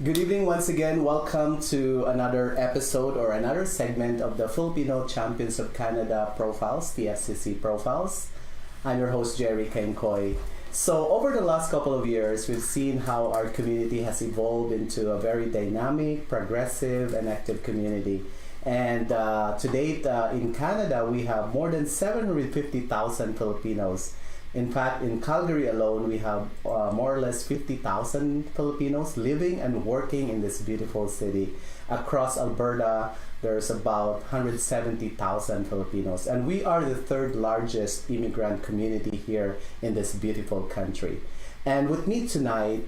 Good evening once again. Welcome to another episode or another segment of the Filipino Champions of Canada Profiles, TFCC Profiles. I'm your host, Jerry Caingcoy. So over the last couple of years, we've seen how our community has evolved into a very dynamic, progressive, and active community. And to date, in Canada, we have more than 750,000 Filipinos. In fact, in Calgary alone, we have more or less 50,000 Filipinos living and working in this beautiful city. Across Alberta, there's about 170,000 Filipinos. And we are the third largest immigrant community here in this beautiful country. And with me tonight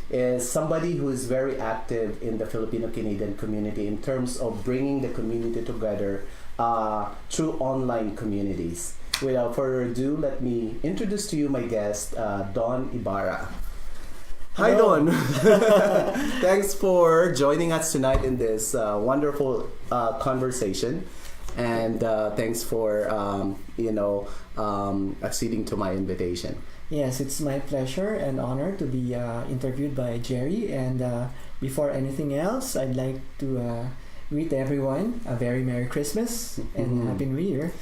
is somebody who is very active in the Filipino-Canadian community in terms of bringing the community together through online communities. Without further ado, let me introduce to you my guest, Don Ibarra. Hi, Don. Thanks for joining us tonight in this wonderful conversation, and thanks for acceding to my invitation. Yes, it's my pleasure and honor to be interviewed by Jerry. And before anything else, I'd like to greet everyone a very Merry Christmas and Happy New Year.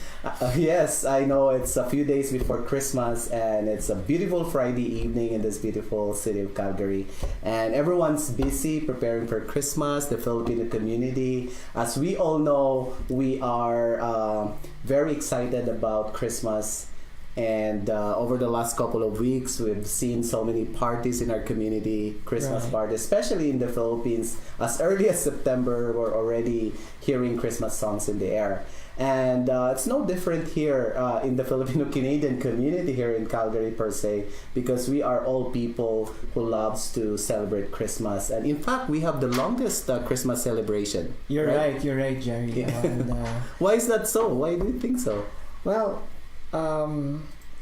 Yes, I know it's a few days before Christmas and it's a beautiful Friday evening in this beautiful city of Calgary. And everyone's busy preparing for Christmas, the Filipino community. As we all know, we are very excited about Christmas. And over the last couple of weeks, we've seen so many parties in our community, Christmas parties, especially in the Philippines. As early as September, we're already hearing Christmas songs in the air. And it's no different here in the Filipino-Canadian community here in Calgary per se, because we are all people who loves to celebrate Christmas. And in fact, we have the longest Christmas celebration. You're right, Jerry. And, why is that so? Why do you think so? Well,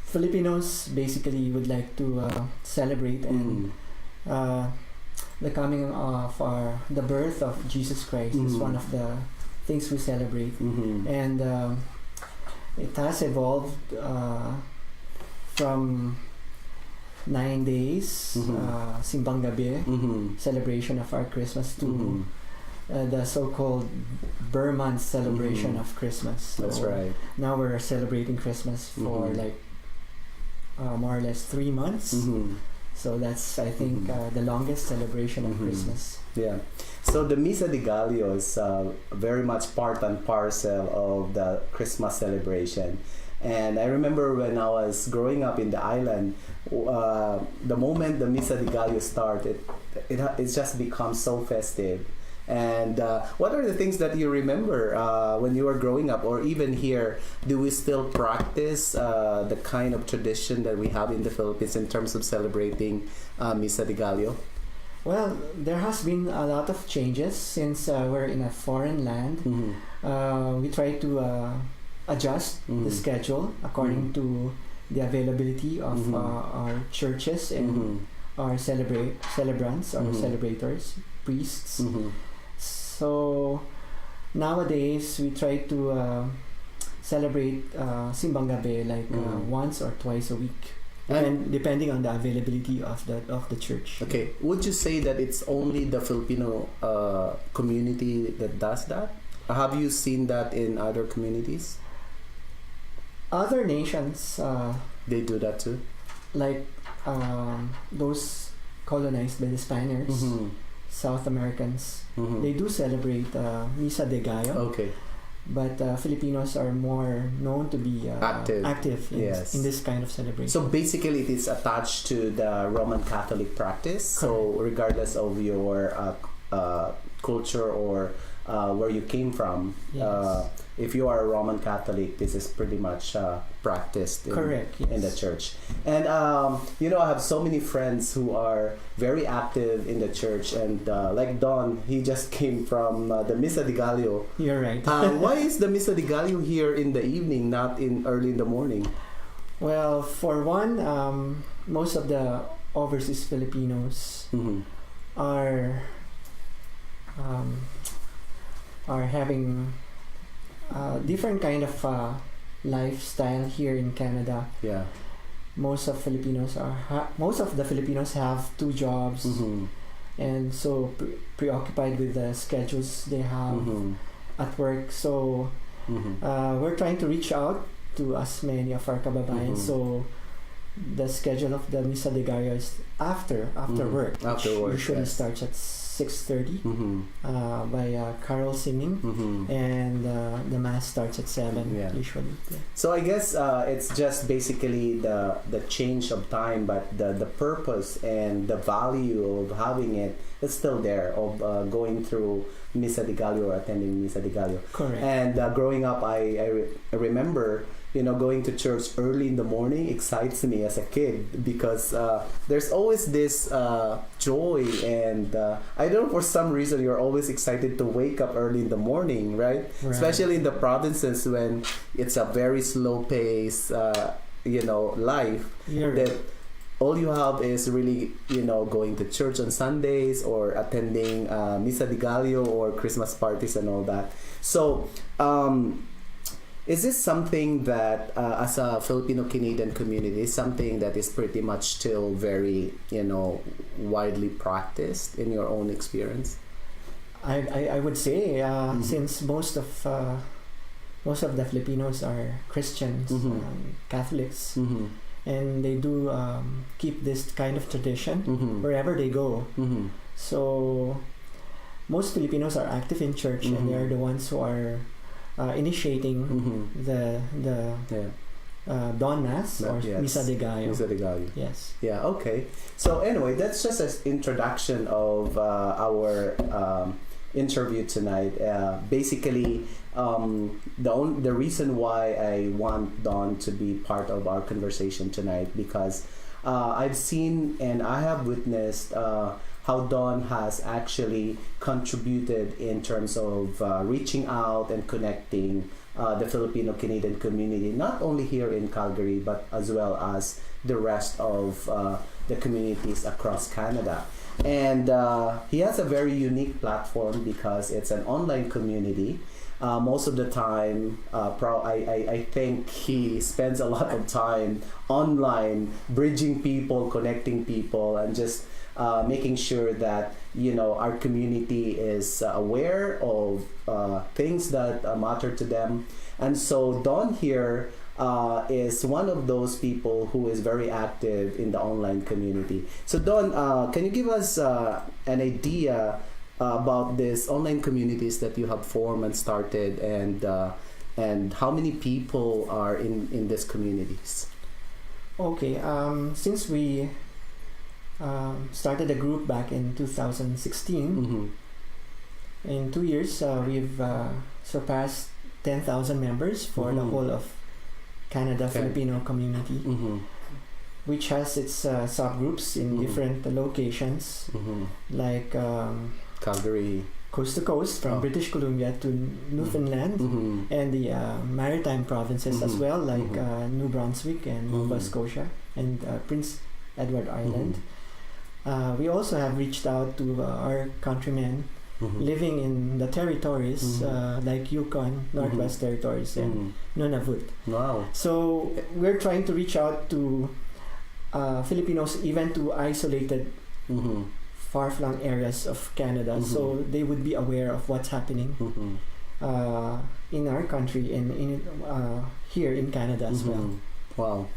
Filipinos basically would like to celebrate and the coming of the birth of Jesus Christ is one of the things we celebrate, and it has evolved from 9 days Simbang Gabi celebration of our Christmas to the so-called Burman celebration of Christmas. So that's right. Now we're celebrating Christmas for like more or less 3 months. So that's, I think, the longest celebration of Christmas. Yeah. So the Misa de Gallo is very much part and parcel of the Christmas celebration. And I remember when I was growing up in the island, the moment the Misa de Gallo started, it just becomes so festive. And what are the things that you remember when you were growing up, or even here? Do we still practice the kind of tradition that we have in the Philippines in terms of celebrating Misa de Gallo? Well, there has been a lot of changes since we're in a foreign land. We try to adjust the schedule according to the availability of our churches and our celebrants or celebrators, priests. So nowadays we try to celebrate Simbang Gabi like once or twice a week, and depending on the availability of the church. Okay, would you say that it's only the Filipino community that does that? Have you seen that in other communities? Other nations, they do that too, like those colonized by the Spaniards. South Americans, they do celebrate Misa de Gallo. Okay. But Filipinos are more known to be active in this kind of celebration. So basically it is attached to the Roman Catholic practice. Correct. So regardless of your culture or where you came from, if you are a Roman Catholic, this is pretty much practiced in the church. And I have so many friends who are very active in the church, and like Don, he just came from the Misa de Gallo. You're right. Why is the Misa de Gallo here in the evening, not in early in the morning? Well, for one, most of the overseas Filipinos are having different kind of lifestyle here in Canada. Yeah. Most of the Filipinos have 2 jobs. and so preoccupied with the schedules they have at work. So we're trying to reach out to as many of our kababayan. So the schedule of the Misa de Gallo is after work. After work, usually starts at 6:30 by carol singing, and the mass starts at 7 usually. Yeah. So I guess it's just basically the change of time, but the purpose and the value of having it is still there, of going through Misa de Gallo or attending Misa de Gallo. Correct. And growing up, I remember, going to church early in the morning excites me as a kid, because there's always this joy, and I don't know, for some reason you're always excited to wake up early in the morning, right? Especially in the provinces when it's a very slow pace, life. That all you have is really, going to church on Sundays or attending Misa de Gallo or Christmas parties and all that. So, is this something that, as a Filipino-Canadian community, is something that is pretty much still very, widely practiced in your own experience? I would say, since most of the Filipinos are Christians, Catholics, and they do keep this kind of tradition wherever they go. So most Filipinos are active in church, and they are the ones who are initiating the Dawn Mass or Misa de Gallo. Misa de Gallo. Yes. Yeah. Okay. So anyway, that's just an introduction of our interview tonight. Basically, the reason why I want Dawn to be part of our conversation tonight, because I've seen and I have witnessed how Dawn has actually contributed in terms of reaching out and connecting the Filipino-Canadian community, not only here in Calgary, but as well as the rest of the communities across Canada. And he has a very unique platform because it's an online community. Most of the time, I think he spends a lot of time online, bridging people, connecting people, and just making sure that our community is aware of things that matter to them. And so Dawn here is one of those people who is very active in the online community. So Dawn, can you give us an idea about these online communities that you have formed and started, and how many people are in these communities? Okay, since we started a group back in 2016, in 2 years we've surpassed 10,000 members for the whole of Canada Filipino community, which has its subgroups in different locations, like Calgary, coast to coast, from British Columbia to Newfoundland, and the maritime provinces as well, like New Brunswick and Nova Scotia and Prince Edward Island. We also have reached out to our countrymen living in the territories like Yukon, Northwest Territories, and Nunavut. Wow. So we're trying to reach out to Filipinos even to isolated far-flung areas of Canada, so they would be aware of what's happening in our country and here in Canada as well. Wow.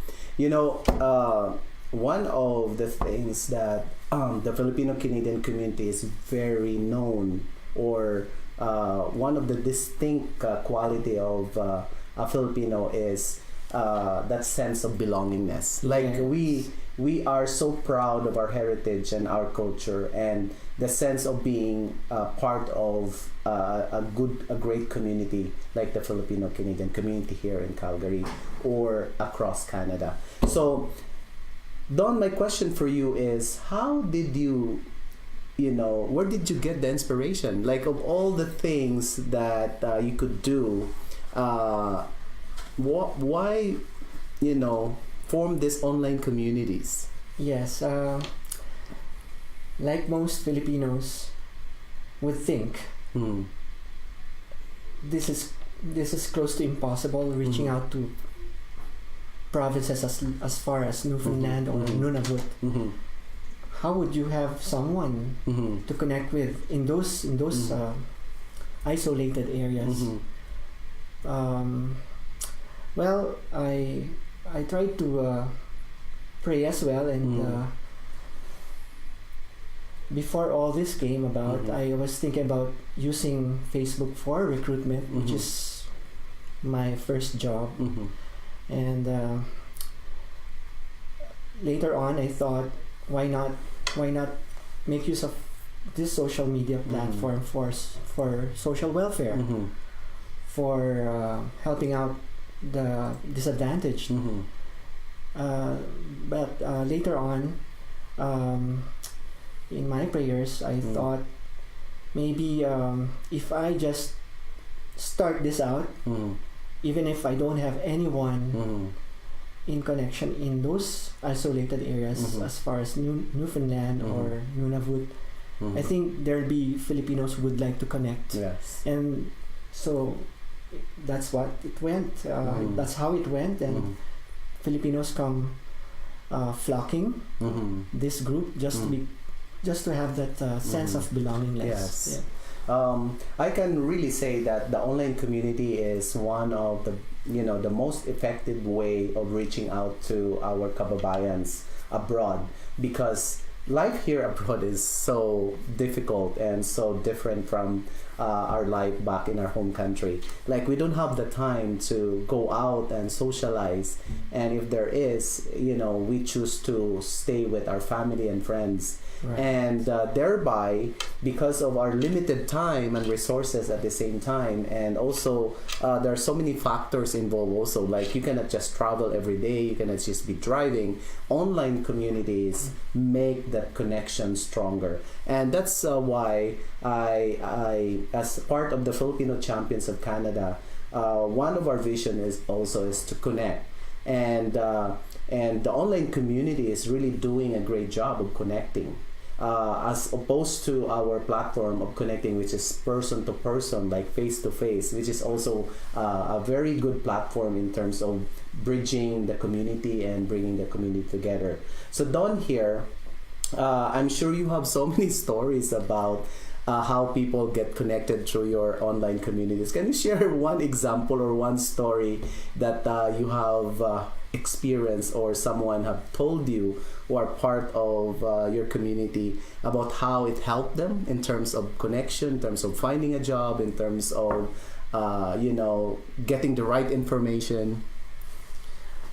One of the things that the Filipino-Canadian community is very known, or one of the distinct quality of a Filipino is that sense of belongingness. Like we are so proud of our heritage and our culture, and the sense of being part of a great community like the Filipino-Canadian community here in Calgary or across Canada. So Dawn, my question for you is, how did you, where did you get the inspiration? Like, of all the things that you could do, why, form these online communities? Yes, like most Filipinos would think, this is close to impossible, reaching out to provinces as far as Newfoundland or Nunavut. how would you have someone to connect with in those isolated areas? Well, I tried to pray as well, and before all this came about, I was thinking about using Facebook for recruitment, which is my first job. And later on, I thought, why not make use of this social media platform for social welfare, for helping out the disadvantaged. But later on, in my prayers, I thought maybe if I just start this out, even if I don't have anyone in connection in those isolated areas, as far as Newfoundland or Nunavut, I think there'll be Filipinos who would like to connect. Yes. And so that's what it went. That's how it went, and Filipinos come flocking this group just to have that sense of belongingness. Yes. Yeah. I can really say that the online community is one of the most effective way of reaching out to our kababayans abroad, because life here abroad is so difficult and so different from our life back in our home country. Like, we don't have the time to go out and socialize, and if there is, we choose to stay with our family and friends. Right. And thereby, because of our limited time and resources at the same time, and also there are so many factors involved also, like you cannot just travel every day, you cannot just be driving. Online communities make that connection stronger, and that's why I as part of the Filipino Champions of Canada, one of our vision is to connect, and the online community is really doing a great job of connecting, as opposed to our platform of connecting, which is person to person, like face to face, which is also a very good platform in terms of bridging the community and bringing the community together. So Don here, I'm sure you have so many stories about how people get connected through your online communities. Can you share one example or one story that you have experienced, or someone have told you who are part of your community, about how it helped them in terms of connection, in terms of finding a job, in terms of getting the right information?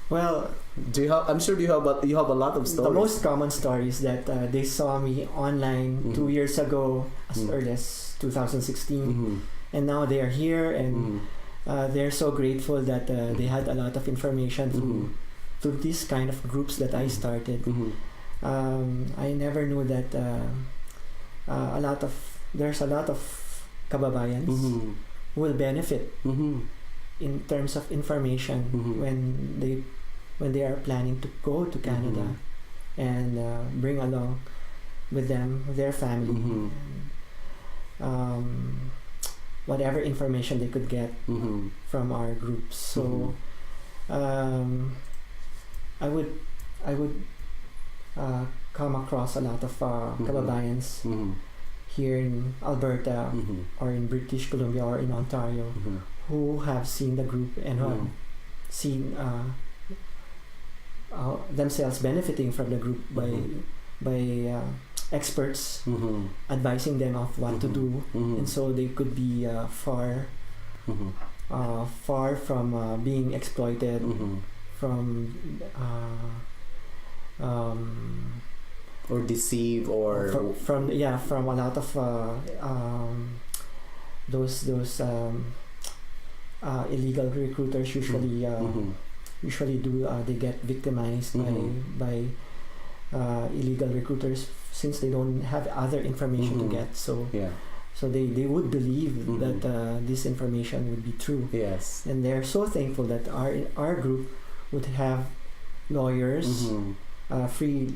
Well, I'm sure you have a lot of stories. the most common story is that they saw me online 2 years ago, as early as 2016, and now they are here, and they're so grateful that they had a lot of information through these kind of groups that I started. I never knew that there's a lot of kababayans who will benefit in terms of information when they are planning to go to Canada, and bring along with them their family, whatever information they could get from our groups. So I would come across a lot of kababayans here in Alberta or in British Columbia or in Ontario who have seen the group and who have seen themselves benefiting from the group by experts advising them of what to do, and so they could be far from being exploited, from or deceive, or from a lot of those illegal recruiters usually they get victimized by illegal recruiters, since they don't have other information to get. So they would believe that this information would be true. Yes. And they're so thankful that our group would have lawyers, free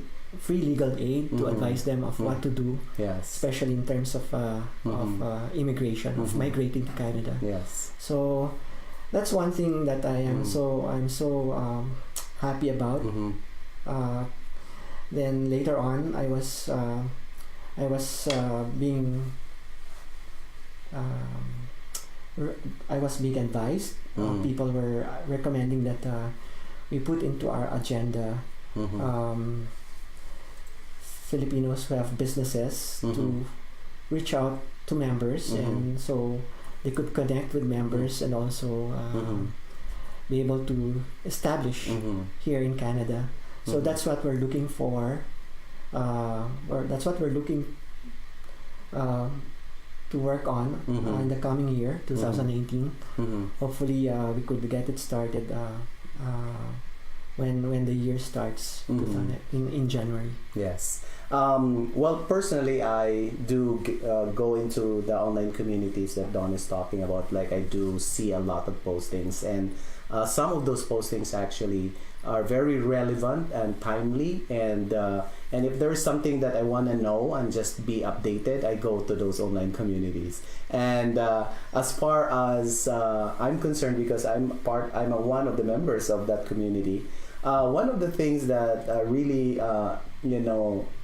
legal aid to advise them of what to do, especially in terms of immigration, of migrating to Canada. Yes. So that's one thing that I'm so happy about. Then later on, I was being I was being advised. People were recommending that we put into our agenda Filipinos who have businesses to reach out to members, and so they could connect with members and also be able to establish here in Canada. So that's what we're looking for, or that's what we're looking to work on in the coming year, 2018. Hopefully, we could get it started when the year starts in January. Yes. Well, personally, I do go into the online communities that Don is talking about. Like, I do see a lot of postings, and some of those postings actually are very relevant and timely, and if there's something that I want to know and just be updated, I go to those online communities. And as far as I'm concerned, because I'm one of the members of that community, one of the things that really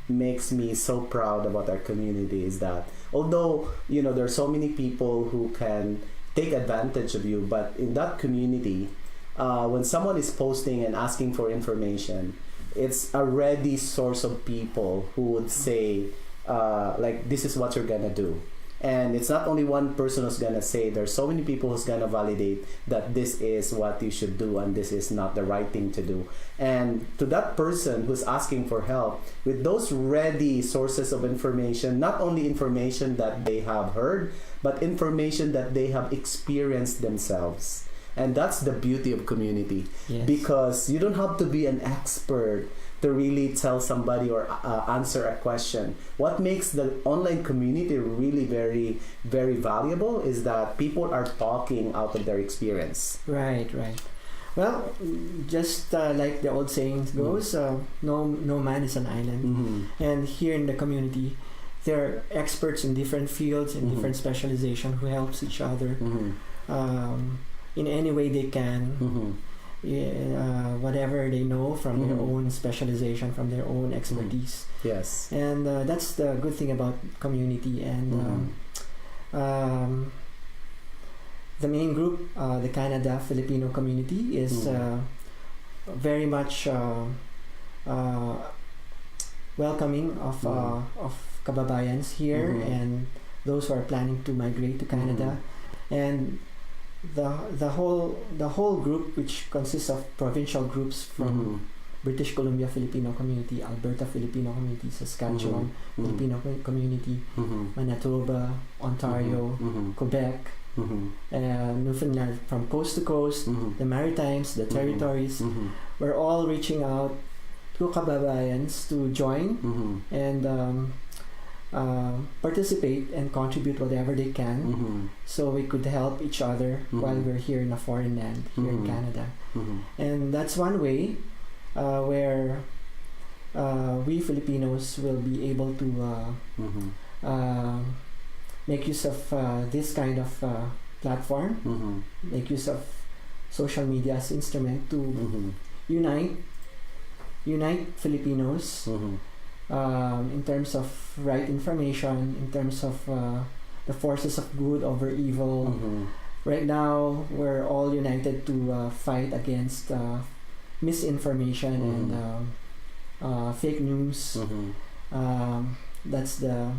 makes me so proud about our community is that although there are so many people who can take advantage of you, but in that community, when someone is posting and asking for information, it's a ready source of people who would say like, this is what you're gonna do. And it's not only one person who's gonna say, there's so many people who's gonna validate that this is what you should do and this is not the right thing to do. And to that person who's asking for help, with those ready sources of information, not only information that they have heard, but information that they have experienced themselves. And that's the beauty of community. Yes. Because you don't have to be an expert to really tell somebody or answer a question. What makes the online community really very, very valuable is that people are talking out of their experience. Right. Well, just like the old saying goes, no man is an island. And here in the community, there are experts in different fields and different specialization who helps each other in any way they can. Whatever they know from their own specialization, from their own expertise. Yes. And that's the good thing about community. And the main group, the Canada Filipino community, is very much welcoming of kababayans here and those who are planning to migrate to Canada. And the whole group, which consists of provincial groups from British Columbia Filipino community, Alberta Filipino community, Saskatchewan Filipino community, Manitoba, Ontario, Quebec, Newfoundland, from coast to coast, the Maritimes, the territories. We're all reaching out to kababayans to join and participate and contribute whatever they can, so we could help each other while we're here in a foreign land, here in Canada. And that's one way where we Filipinos will be able to make use of this kind of platform, make use of social media as instrument to unite Filipinos in terms of right information, in terms of the forces of good over evil. Right now, we're all united to fight against misinformation and fake news. That's the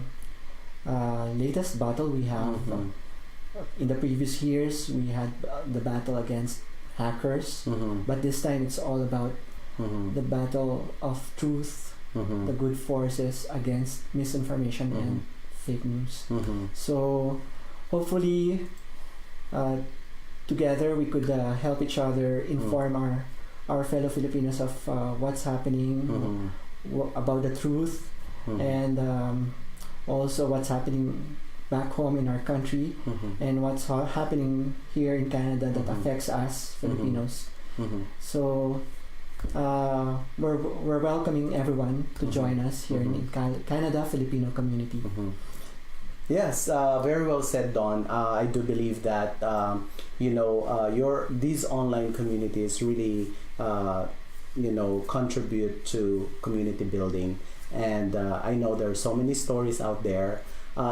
latest battle we have. In the previous years, we had the battle against hackers, but this time it's all about the battle of truth, the good forces against misinformation and fake news. So hopefully together we could help each other inform our fellow Filipinos of what's happening, about the truth, and also what's happening back home in our country, and what's happening here in Canada that affects us Filipinos. So we're welcoming everyone to join us here in Canada Filipino community. Yes, very well said, Don. I do believe that these online communities really contribute to community building. And I know there are so many stories out there.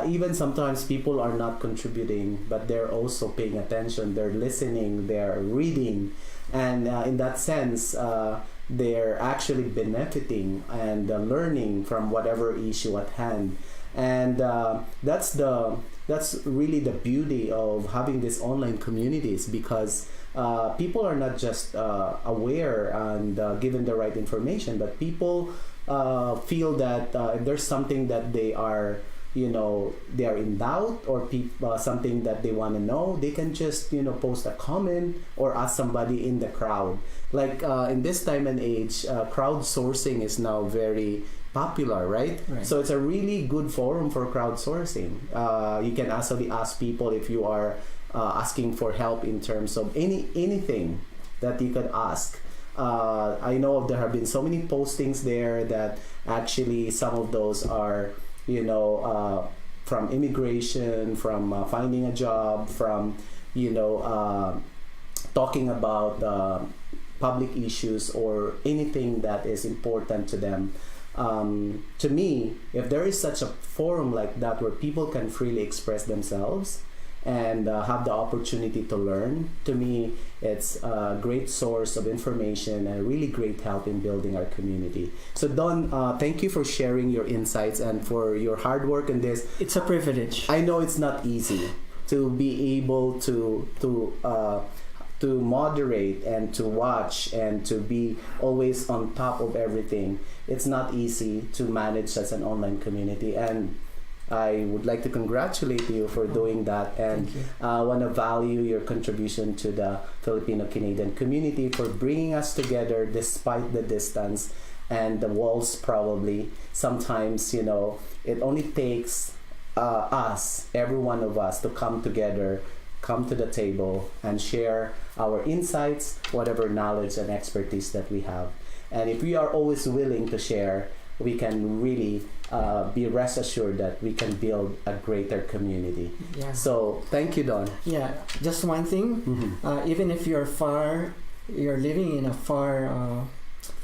Even sometimes people are not contributing, but they're also paying attention, they're listening, they're reading, and in that sense, they're actually benefiting and learning from whatever issue at hand. And that's really the beauty of having these online communities, because people are not just aware and given the right information, but people feel that if there's something that they are in doubt, or something that they want to know, they can just post a comment or ask somebody in the crowd. Like in this time and age, crowdsourcing is now very popular, right? So it's a really good forum for crowdsourcing. You can actually ask people if you are asking for help in terms of anything that you could ask. I know there have been so many postings there that actually some of those are from immigration, from finding a job, from talking about public issues or anything that is important to them. To me, if there is such a forum like that where people can freely express themselves and have the opportunity to learn, to me it's a great source of information and really great help in building our community. So Don, thank you for sharing your insights and for your hard work in this. It's a privilege. I know it's not easy to be able to moderate and to watch and to be always on top of everything. It's not easy to manage such an online community, and I would like to congratulate you for doing that, and want to value your contribution to the Filipino-Canadian community for bringing us together despite the distance and the walls. Probably sometimes it only takes every one of us to come together, come to the table and share our insights, whatever knowledge and expertise that we have. And if we are always willing to share, we can really be rest assured that we can build a greater community. Yeah. So thank you, Don. Yeah, just one thing. Even if you're living in a far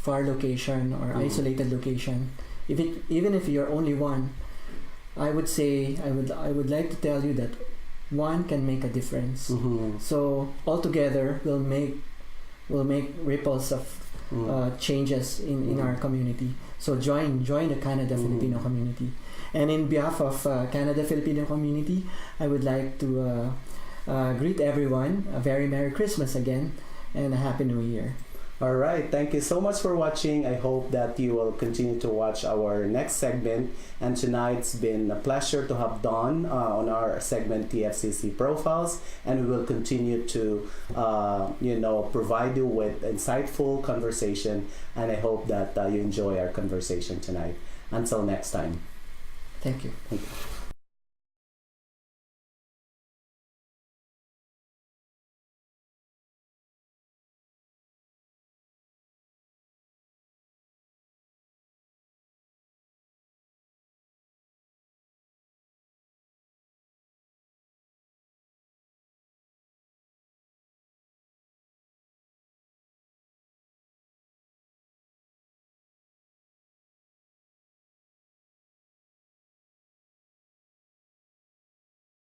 location or isolated location, even if you're only one, I would say I would like to tell you that one can make a difference. So altogether we'll make ripples of changes in our community. So join the Canada Filipino community. And in behalf of Canada Filipino community, I would like to greet everyone a very Merry Christmas again and a Happy New Year. All right, thank you so much for watching. I hope that you will continue to watch our next segment. And tonight's been a pleasure to have Don on our segment TFCC Profiles, and we will continue to provide you with insightful conversation, and I hope that you enjoy our conversation tonight. Until next time. Thank you. Thank you.